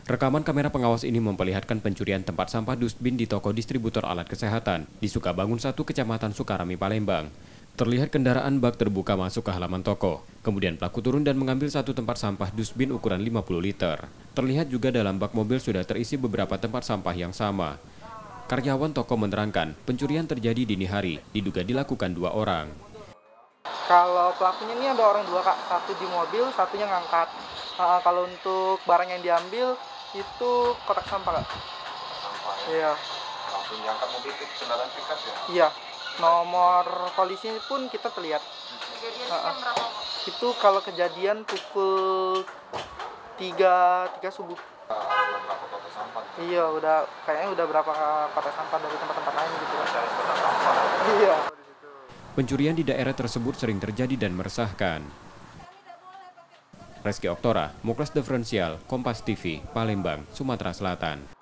Rekaman kamera pengawas ini memperlihatkan pencurian tempat sampah dustbin di toko distributor alat kesehatan di Sukabangun 1, Kecamatan Sukarami, Palembang. Terlihat kendaraan bak terbuka masuk ke halaman toko. Kemudian pelaku turun dan mengambil satu tempat sampah dustbin ukuran 50 liter. Terlihat juga dalam bak mobil sudah terisi beberapa tempat sampah yang sama. Karyawan toko menerangkan, pencurian terjadi dini hari, diduga dilakukan 2 orang. Kalau pelakunya ini ada orang 2, Kak. Satu di mobil, satunya ngangkat. Kalau untuk barang yang diambil itu kotak sampah, Kak. Sampah ya? Iya. Langsung diangkat mobil itu kendaraan pickup ya? Iya. Nomor polisi pun kita terlihat. Kejadian jam berapa? Itu kalau kejadian pukul 3 subuh. Berapa kotak sampah? Iya, kayaknya udah berapa kotak sampah dari tempat-tempat lain gitu, Kak. Dari kotak sampah? Iya. Pencurian di daerah tersebut sering terjadi dan meresahkan. Reski Oktora, Muklas Diferensial, Kompas TV, Palembang, Sumatera Selatan.